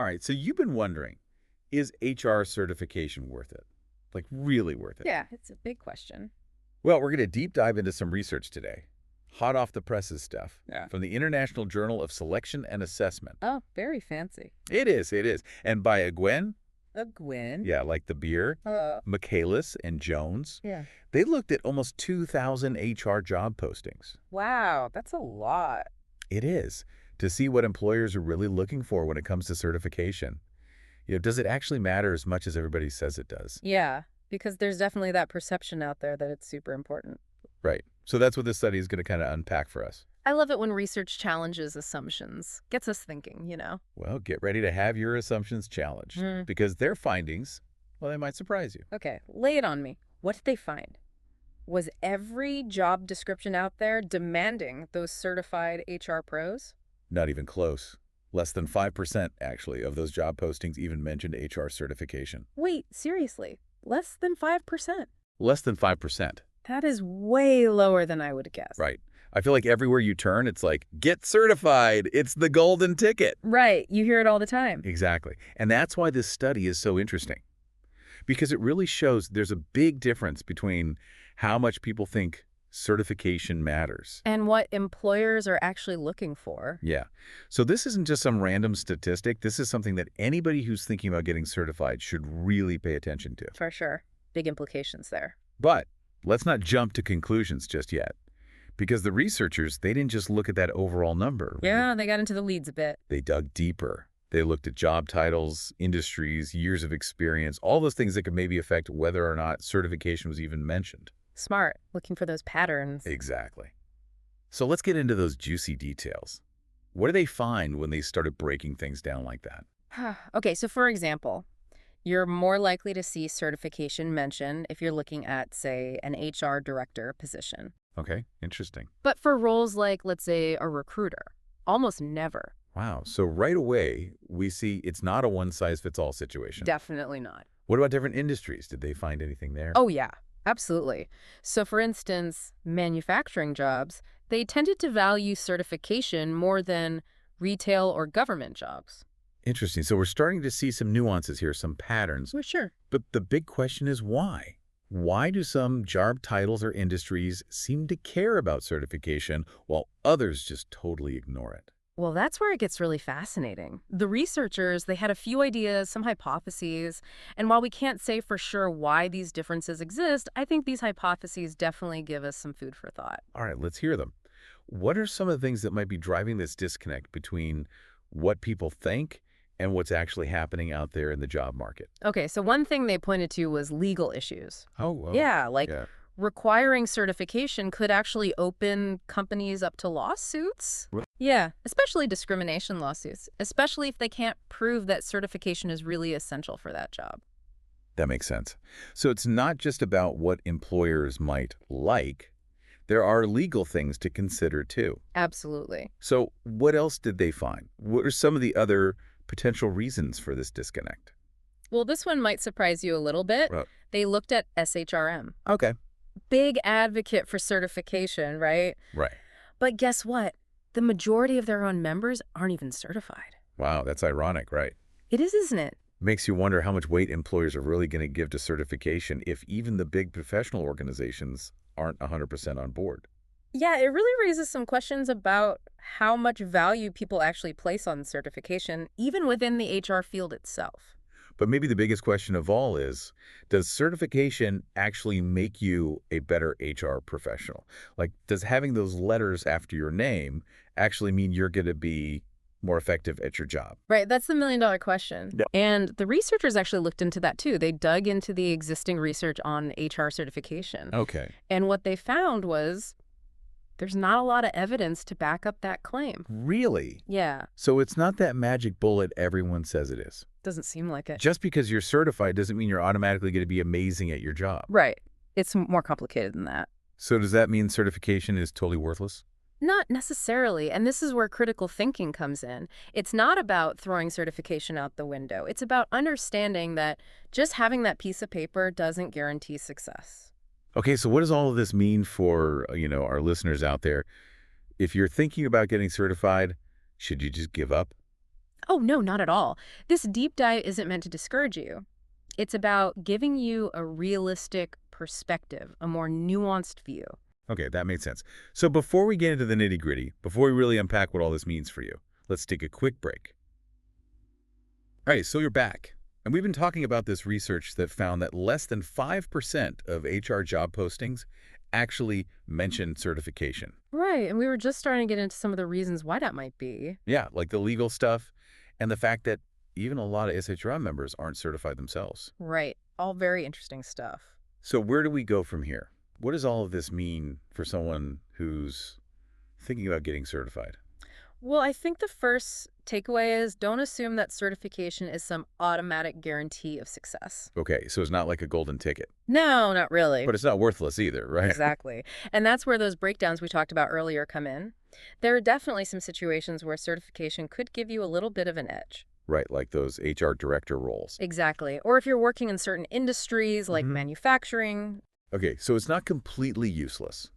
All right, so you've been wondering, is HR certification worth it? Like, really worth it? Yeah, it's a big question. Well, we're going to deep dive into some research today. Hot off the presses stuff. Yeah. From the International Journal of Selection and Assessment. Oh, very fancy. It is, it is. And by a Gwen, A Gwen? yeah, like the beer, Michaelis and Jones, Yeah. they looked at almost 2,000 HR job postings. Wow, that's a lot. It is, to see what employers are really looking for when it comes to certification. Does it actually matter as much as everybody says it does? Yeah, because there's definitely that perception out there that it's super important. Right. So that's what this study is going to kind of unpack for us. I love it when research challenges assumptions. Gets us thinking, Well, get ready to have your assumptions challenged because their findings, well, they might surprise you. Okay, lay it on me. What did they find? Was every job description out there demanding those certified HR pros? Not even close. Less than 5%, actually, of those job postings even mentioned HR certification. Wait, seriously? Less than 5%? Less than 5%. That is way lower than I would guess. Right. I feel like everywhere you turn, it's like, get certified. It's the golden ticket. Right. You hear it all the time. Exactly. And that's why this study is so interesting. Because it really shows there's a big difference between how much people think certification matters. And what employers are actually looking for. Yeah. So this isn't just some random statistic. This is something that anybody who's thinking about getting certified should really pay attention to. For sure. Big implications there. But let's not jump to conclusions just yet. Because the researchers, they didn't just look at that overall number. Yeah, they got into the weeds a bit. They dug deeper. They looked at job titles, industries, years of experience, all those things that could maybe affect whether or not certification was even mentioned. Smart. Looking for those patterns. Exactly. So let's get into those juicy details. What do they find when they started breaking things down like that? Okay, so for example, you're more likely to see certification mentioned if you're looking at, say, an HR director position. Okay, interesting. But for roles like, let's say, a recruiter, almost never. Wow, so right away, we see it's not a one-size-fits-all situation. Definitely not. What about different industries? Did they find anything there? Oh, yeah, absolutely. So for instance, manufacturing jobs, they tended to value certification more than retail or government jobs. Interesting. So we're starting to see some nuances here, some patterns. For sure. But the big question is why? Why do some job titles or industries seem to care about certification while others just totally ignore it? Well, that's where it gets really fascinating. The researchers, they had a few ideas, some hypotheses, and while we can't say for sure why these differences exist, I think these hypotheses definitely give us some food for thought. All right, let's hear them. What are some of the things that might be driving this disconnect between what people think and what's actually happening out there in the job market? Okay, so one thing they pointed to was legal issues. Oh, well. Yeah, like Yeah. requiring certification could actually open companies up to lawsuits. What? Yeah, especially discrimination lawsuits, especially if they can't prove that certification is really essential for that job. That makes sense. So it's not just about what employers might like. There are legal things to consider, too. Absolutely. So what else did they find? What are some of the other potential reasons for this disconnect? Well, this one might surprise you a little bit. Well, They looked at SHRM. okay. Big advocate for certification, right? Right. But guess what? The majority of their own members aren't even certified. Wow, that's ironic, right? It is, isn't it? Makes you wonder how much weight employers are really going to give to certification if even the big professional organizations aren't 100% on board. Yeah, it really raises some questions about how much value people actually place on certification, even within the HR field itself. But maybe the biggest question of all is, does certification actually make you a better HR professional? Like, does having those letters after your name actually mean you're going to be more effective at your job? Right, that's the million-dollar question. Yeah. And the researchers actually looked into that too. They dug into the existing research on HR certification. Okay. And what they found was there's not a lot of evidence to back up that claim. Really? Yeah, So it's not that magic bullet everyone says it is. doesn't seem like it. Just because you're certified doesn't mean you're automatically going to be amazing at your job. Right. It's more complicated than that. So does that mean certification is totally worthless? Not necessarily, and this is where critical thinking comes in. It's not about throwing certification out the window. It's about understanding that just having that piece of paper doesn't guarantee success. Okay, so what does all of this mean for, our listeners out there? If you're thinking about getting certified, should you just give up? Oh, no, not at all. This deep dive isn't meant to discourage you. It's about giving you a realistic perspective, a more nuanced view. Okay, that makes sense. So before we get into the nitty-gritty, before we really unpack what all this means for you, let's take a quick break. All right, so you're back. And we've been talking about this research that found that less than 5% of HR job postings actually mention certification. Right, and we were just starting to get into some of the reasons why that might be. Yeah, like the legal stuff and the fact that even a lot of SHRM members aren't certified themselves. Right, all very interesting stuff. So where do we go from here? What does all of this mean for someone who's thinking about getting certified? Well, I think the first takeaway is don't assume that certification is some automatic guarantee of success. Okay, so it's not like a golden ticket, No, not really. but it's not worthless either, right? Exactly. And that's where those breakdowns we talked about earlier come in. There are definitely some situations where certification could give you a little bit of an edge. Right, like those HR director roles. Exactly. Or if you're working in certain industries like Mhm. manufacturing. Okay, so it's not completely useless.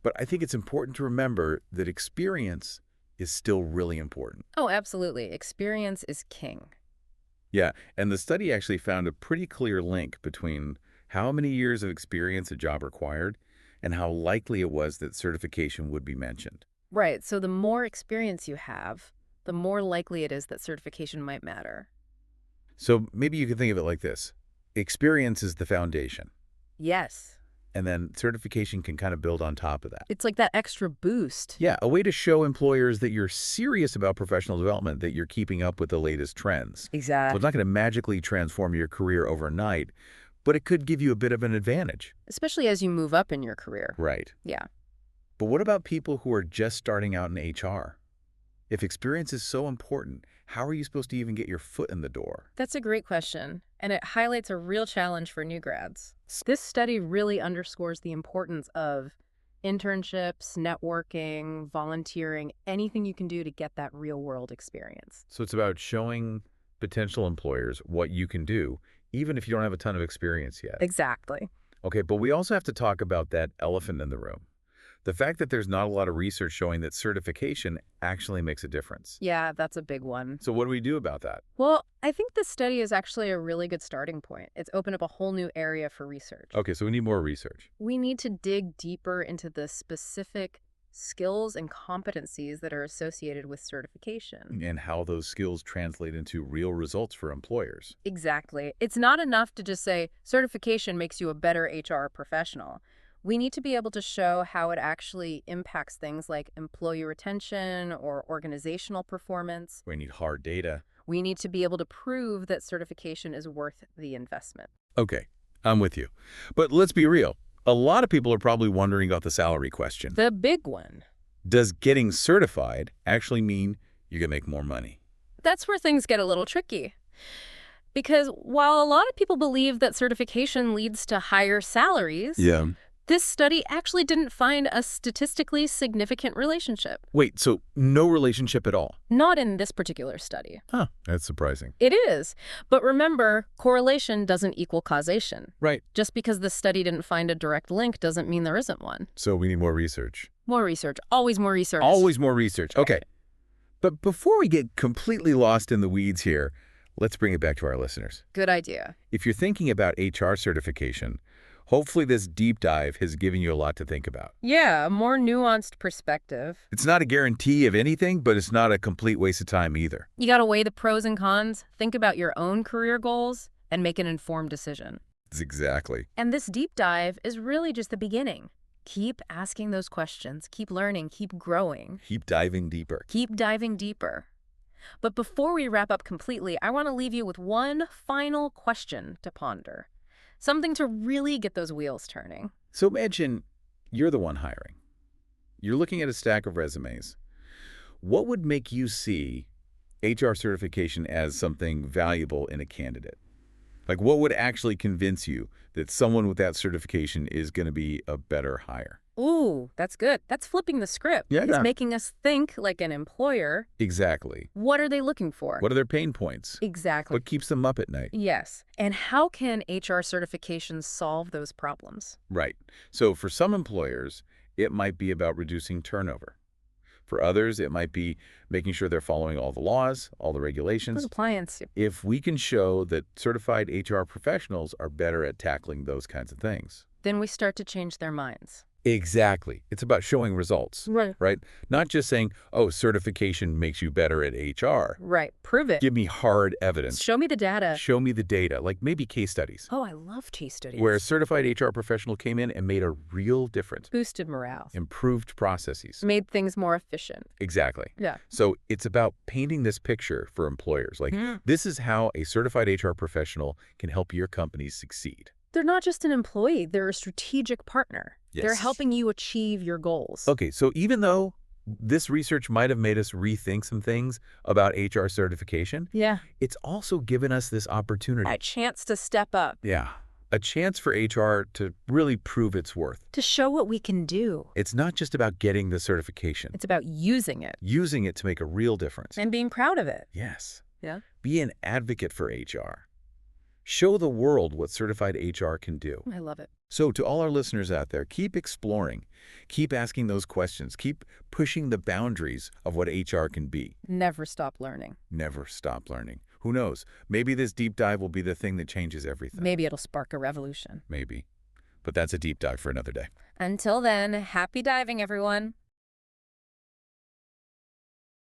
But I think it's important to remember that experience is still really important. Oh, absolutely. Experience is king. Yeah, and the study actually found a pretty clear link between how many years of experience a job required and how likely it was that certification would be mentioned. Right. So the more experience you have, the more likely it is that certification might matter. So maybe you can think of it like this. Experience is the foundation, Yes. and then certification can kind of build on top of that. It's like that extra boost. Yeah, a way to show employers that you're serious about professional development, that you're keeping up with the latest trends. So it's Exactly. not going to magically transform your career overnight, but it could give you a bit of an advantage. Especially as you move up in your career. Right. Yeah. But what about people who are just starting out in HR? If experience is so important, how are you supposed to even get your foot in the door? That's a great question, and it highlights a real challenge for new grads. This study really underscores the importance of internships, networking, volunteering, anything you can do to get that real-world experience. So it's about showing potential employers what you can do, even if you don't have a ton of experience yet. Exactly. Okay, but we also have to talk about that elephant in the room. The fact that there's not a lot of research showing that certification actually makes a difference. Yeah, that's a big one. So what do we do about that? Well, I think this study is actually a really good starting point. It's opened up a whole new area for research. Okay, so we need more research. We need to dig deeper into the specific skills and competencies that are associated with certification. And how those skills translate into real results for employers. Exactly. It's not enough to just say certification makes you a better HR professional. We need to be able to show how it actually impacts things like employee retention or organizational performance. We need hard data. We need to be able to prove that certification is worth the investment. Okay, I'm with you. But let's be real. A lot of people are probably wondering about the salary question. The big one. Does getting certified actually mean you're going to make more money? That's where things get a little tricky. Because while a lot of people believe that certification leads to higher salaries, Yeah. this study actually didn't find a statistically significant relationship. Wait, so no relationship at all? Not in this particular study. Huh, that's surprising. It is. But remember, correlation doesn't equal causation. Right. Just because the study didn't find a direct link doesn't mean there isn't one. So we need more research. More research. Always more research. Always more research. Okay. But before we get completely lost in the weeds here, let's bring it back to our listeners. Good idea. If you're thinking about HR certification, hopefully this deep dive has given you a lot to think about. Yeah, a more nuanced perspective. It's not a guarantee of anything, but it's not a complete waste of time either. You got to weigh the pros and cons, think about your own career goals, and make an informed decision. Exactly. And this deep dive is really just the beginning. Keep asking those questions, keep learning, keep growing, Keep diving deeper. keep diving deeper. But before we wrap up completely, I want to leave you with one final question to ponder. Something to really get those wheels turning. So imagine you're the one hiring. You're looking at a stack of resumes. What would make you see HR certification as something valuable in a candidate? Like, what would actually convince you that someone with that certification is going to be a better hire? Ooh, that's good. That's flipping the script. Yeah, It's yeah. making us think like an employer. Exactly. What are they looking for? What are their pain points? Exactly. What keeps them up at night? Yes. And how can HR certifications solve those problems? Right. So for some employers, it might be about reducing turnover. For others, it might be making sure they're following all the laws, all the regulations. Compliance. If we can show that certified HR professionals are better at tackling those kinds of things. Then we start to change their minds. Exactly. It's about showing results, Right. right? Not just saying, oh, certification makes you better at HR. Right. Prove it. Give me hard evidence. Show me the data. Show me the data, like maybe case studies, Oh, I love case studies. where a certified HR professional came in and made a real difference. Boosted morale. Improved processes. Made things more efficient. Exactly. Yeah. So it's about painting this picture for employers. Like, this is how a certified HR professional can help your companies succeed. They're not just an employee, they're a strategic partner. They're Yes. helping you achieve your goals. Okay, so even though this research might have made us rethink some things about HR certification, Yeah. it's also given us this opportunity. A chance to step up. Yeah, a chance for HR to really prove its worth. To show what we can do. It's not just about getting the certification, It's about using it. using it to make a real difference. And being proud of it. Yes. Yeah. Be an advocate for HR. Show the world what certified HR can do. I love it. So to all our listeners out there, keep exploring. Keep asking those questions. Keep pushing the boundaries of what HR can be. Never stop learning. Never stop learning. Who knows? Maybe this deep dive will be the thing that changes everything. Maybe it'll spark a revolution. Maybe. But that's a deep dive for another day. Until then, happy diving, everyone.